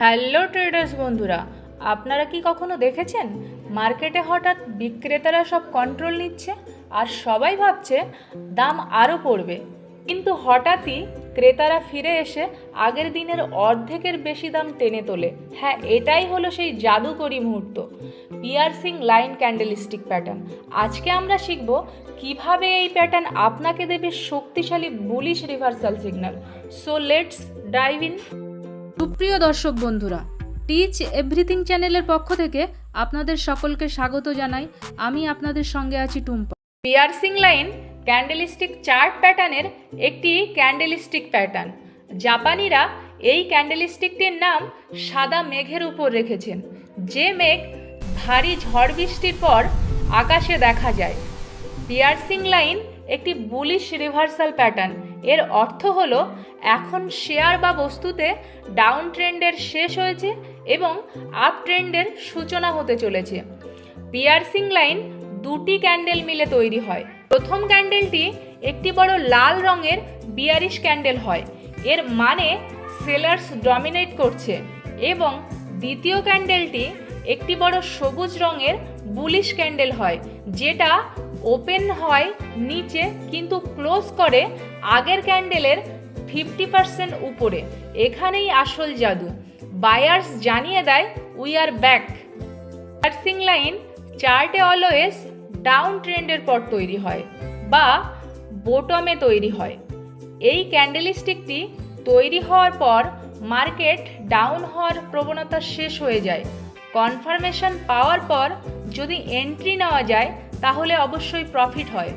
Hello traders বন্ধুরা, আপনারা কি কখনো দেখেছেন মার্কেটে হঠাৎ বিক্রেতারা সব কন্ট্রোল নিচ্ছে আর সবাই ভাবছে দাম আরও পড়বে, কিন্তু হঠাৎই ক্রেতারা ফিরে এসে আগের দিনের অর্ধেকের বেশি দাম টেনে তোলে। হ্যাঁ, এটাই হলো সেই জাদুকরী মুহূর্ত, পিয়ার্সিং লাইন ক্যান্ডেলস্টিক প্যাটার্ন। আজকে আমরা শিখব কিভাবে এই প্যাটার্ন আপনাকে দেবে শক্তিশালী bullish reversal signal. So let's dive in. সুপ্রিয় দর্শক বন্ধুরা, টিচ এভরিথিং চ্যানেলের পক্ষ থেকে আপনাদের সকলকে স্বাগত জানাই। আমি আপনাদের সঙ্গে আছি Tumpa. Piercing line candlestick chart প্যাটার্নের একটি ক্যান্ডেলস্টিক প্যাটার্ন। জাপানিরা এই ক্যান্ডেলস্টিকটির নাম সাদা মেঘের উপর রেখেছেন, যে মেঘ ভারী ঝড় বৃষ্টির পর আকাশে দেখা যায়। পিয়ার্সিং লাইন একটি বুলিশ রিভার্সাল প্যাটার্ন। এর অর্থ হলো এখন শেয়ার বা বস্তুতে ডাউন ট্রেন্ডের শেষ হয়েছে এবং আপ ট্রেন্ডের সূচনা হতে চলেছে। পিয়ার্সিং লাইন দুটি ক্যান্ডেল মিলে তৈরি হয়। প্রথম ক্যান্ডেলটি একটি বড় লাল রঙের বিয়ারিশ ক্যান্ডেল হয়, এর মানে সেলার্স ডমিনেট করছে, এবং দ্বিতীয় ক্যান্ডেলটি একটি বড় সবুজ রঙের বুলিশ ক্যান্ডেল হয়, যেটা ওপেন হয় নিচে কিন্তু ক্লোজ করে আগের ক্যান্ডেলের 50% উপরে। এখানেই আসল জাদু। বায়ার্স জানিয়ে দেয় we are back. Piercing line চার্টে অলওয়েজ ডাউন ট্রেন্ডের পর তৈরি হয় বা বটমে তৈরি হয়। এই ক্যান্ডেলস্টিকটি তৈরি হওয়ার পর মার্কেট ডাউন হওয়ার প্রবণতা শেষ হয়ে যায়। কনফার্মেশন পাওয়ার পর যদি এন্ট্রি নেওয়া যায় তাহলে অবশ্যই প্রফিট হয়।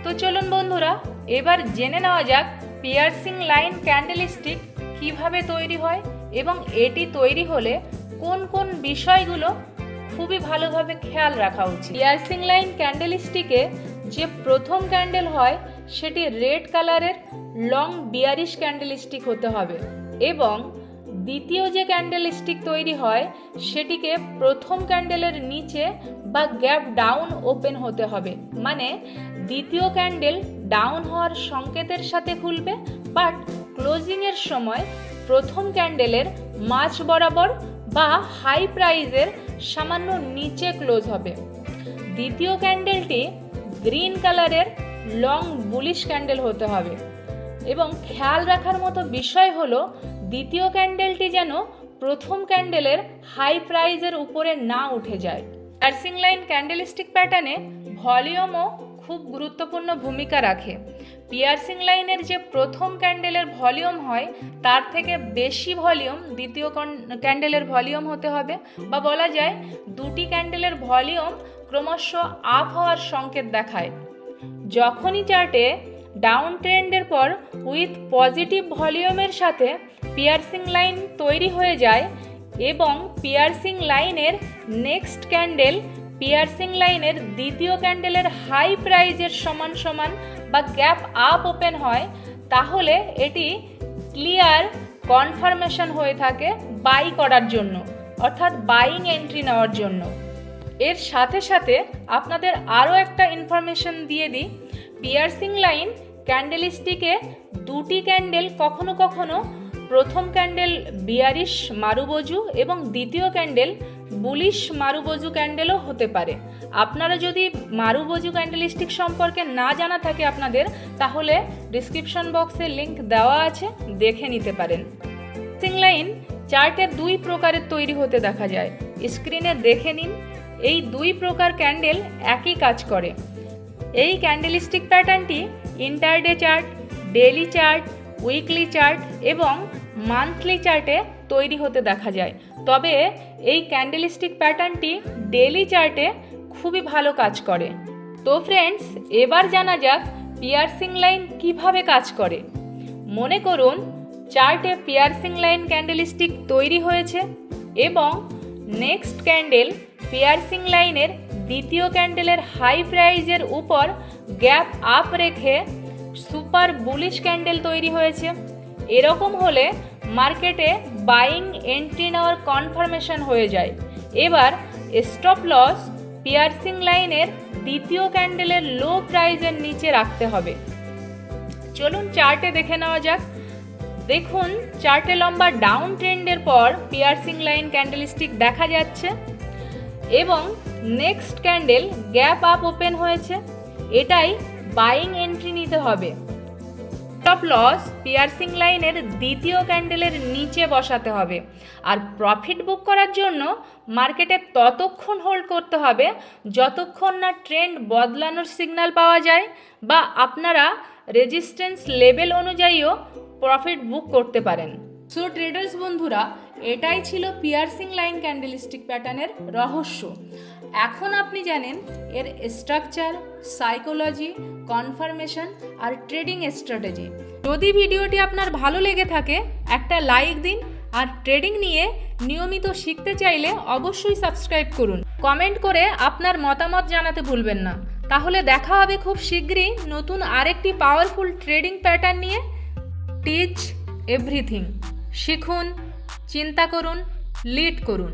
তো চলুন বন্ধুরা, এবার জেনে নেওয়া যাক পিয়ার্সিং লাইন ক্যান্ডেলস্টিক কিভাবে তৈরি হয় এবং এটি তৈরি হলে কোন কোন বিষয়গুলো খুবই ভালোভাবে খেয়াল রাখা উচিত। পিয়ার্সিং লাইন ক্যান্ডেলস্টিকে যে প্রথম ক্যান্ডেল হয় সেটি রেড কালারের লং বিয়ারিশ ক্যান্ডেলস্টিক হতে হবে, এবং দ্বিতীয় যে ক্যান্ডেলস্টিক তৈরি হয় সেটিকে প্রথম ক্যান্ডেলের নিচে বা গ্যাপ ডাউন ওপেন হতে হবে। মানে দ্বিতীয় ক্যান্ডেল ডাউন হওয়ার সংকেতের সাথে খুলবে, বাট ক্লোজিংয়ের সময় প্রথম ক্যান্ডেলের মাঝ বরাবর বা হাই প্রাইজের সামান্য নিচে ক্লোজ হবে। দ্বিতীয় ক্যান্ডেলটি গ্রিন কালারের লং বুলিশ ক্যান্ডেল হতে হবে, এবং খেয়াল রাখার মতো বিষয় হলো দ্বিতীয় ক্যান্ডেলটি যেন প্রথম ক্যান্ডেলের হাই প্রাইজের উপরে না উঠে যায়। পিয়ার্সিং লাইন ক্যান্ডেলস্টিক প্যাটার্নে ভলিউমও খুব গুরুত্বপূর্ণ ভূমিকা রাখে। পিয়ার্সিং লাইনের যে প্রথম ক্যান্ডেলের ভলিউম হয় তার থেকে বেশি ভলিউম দ্বিতীয় ক্যান্ডেলের ভলিউম হতে হবে, বা বলা যায় দুটি ক্যান্ডেলের ভলিউম ক্রমশ আপ হওয়ার সংকেত দেখায়। যখনই চার্টে ডাউন ট্রেন্ডের পর উইথ পজিটিভ ভলিউমের সাথে পিয়ার্সিং লাইন তৈরি হয়ে যায় এবং পিয়ার্সিং লাইনের নেক্সট ক্যান্ডেল পিয়ার্সিং লাইনের দ্বিতীয় ক্যান্ডেলের হাই প্রাইজের সমান সমান বা গ্যাপ আপ ওপেন হয়, তাহলে এটি ক্লিয়ার কনফার্মেশন হয়ে থাকে বাই করার জন্য, অর্থাৎ বাইং এন্ট্রি নেওয়ার জন্য। এর সাথে সাথে আপনাদের আরও একটা ইনফরমেশন দিয়ে দিই, পিয়ার্সিং লাইন ক্যান্ডেলস্টিকে দুটি ক্যান্ডেল কখনো কখনো প্রথম ক্যান্ডেল বিয়ারিশ মারুবজু এবং দ্বিতীয় ক্যান্ডেল বুলিশ মারুবজু ক্যান্ডেলও হতে পারে। আপনারা যদি মারুবজু ক্যান্ডেলস্টিক সম্পর্কে না জানা থাকে আপনাদের, তাহলে ডিসক্রিপশন বক্সে লিংক দেওয়া আছে, দেখে নিতে পারেন। পিয়ার্সিং লাইন চার্টে দুই প্রকারের তৈরি হতে দেখা যায়, স্ক্রিনে দেখে নিন। এই দুই প্রকার ক্যান্ডেল একই কাজ করে। এই ক্যান্ডেলস্টিক প্যাটার্নটি intraday chart, daily chart, weekly chart এবং মান্থলি চার্টে তৈরি হতে দেখা যায়। তবে এই ক্যান্ডেলস্টিক প্যাটার্নটি ডেইলি চার্টে খুবই ভালো কাজ করে। তো ফ্রেন্ডস, এবার জানা যাক পিয়ার্সিং লাইন কিভাবে কাজ করে। মনে করুন চার্টে পিয়ার্সিং লাইন ক্যান্ডেলস্টিক তৈরি হয়েছে এবং নেক্সট ক্যান্ডেল পিয়ার্সিং লাইনের দ্বিতীয় ক্যান্ডেলের হাই প্রাইজের উপর গ্যাপ আপ রেখে সুপার বুলিশ ক্যান্ডেল তৈরি হয়েছে। এরকম হলে মার্কেটে বাইং এন্ট্রি নেওয়ার কনফার্মেশন হয়ে যায়। এবার স্টপ লস পিয়ার্সিং লাইনের দ্বিতীয় ক্যান্ডেলের লো প্রাইজের নিচে রাখতে হবে। চলুন চার্টে দেখে নেওয়া যাক দেখুন চার্টে লম্বা ডাউন ট্রেন্ডের পর পিয়ার্সিং লাইন ক্যান্ডেলস্টিক দেখা যাচ্ছে এবং next candle gap up open হয়েছে। এটাই বাইং এন্ট্রি নিতে হবে। স্টপ লস পিয়ার্সিং লাইনের দ্বিতীয় ক্যান্ডেলের নিচে বসাতে হবে। আর প্রফিট বুক করার জন্য মার্কেটে ততক্ষণ হোল্ড করতে হবে যতক্ষণ না ট্রেন্ড বদলানোর সিগন্যাল পাওয়া যায় বা আপনারা রেজিস্ট্যান্স লেভেল অনুযায়ীও প্রফিট বুক করতে পারেন। সো ট্রেডার্স বন্ধুরা, এটাই ছিল পিয়ার্সিং লাইন ক্যান্ডেলস্টিক প্যাটার্নের রহস্য। এখন আপনি জানেন এর স্ট্রাকচার, সাইকোলজি, কনফার্মেশন আর ট্রেডিং স্ট্র্যাটেজি। যদি ভিডিওটি আপনার ভালো লেগে থাকে একটা লাইক দিন, আর ট্রেডিং নিয়ে নিয়মিত শিখতে চাইলে অবশ্যই সাবস্ক্রাইব করুন। কমেন্ট করে আপনার মতামত জানাতে ভুলবেন না। তাহলে দেখা হবে খুব শীঘ্রই নতুন আরেকটি পাওয়ারফুল ট্রেডিং প্যাটার্ন নিয়ে। টিচ এভরিথিং, শিখুন, চিন্তা করুন, লিড করুন।